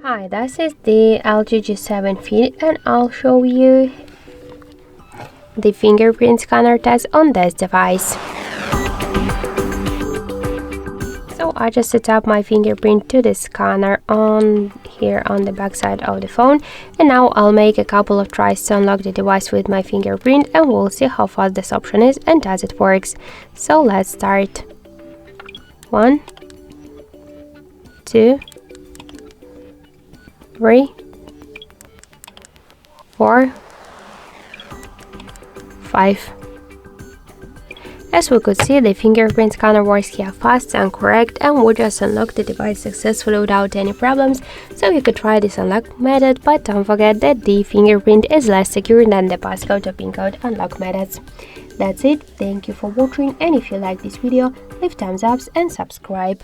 Hi, this is the LG G7 Fit and I'll show you the fingerprint scanner test on this device. So I just set up my fingerprint to the scanner on here on the back side of the phone, and now I'll make a couple of tries to unlock the device with my fingerprint and we'll see how fast this option is and does it works. So let's start. 1, 2, 3, 4, 5. As we could see, the fingerprint scanner works here fast and correct, and we just unlocked the device successfully without any problems. So you could try this unlock method, but don't forget that the fingerprint is less secure than the passcode or pin code unlock methods. That's it. Thank you for watching, and if you like this video, leave thumbs up and subscribe.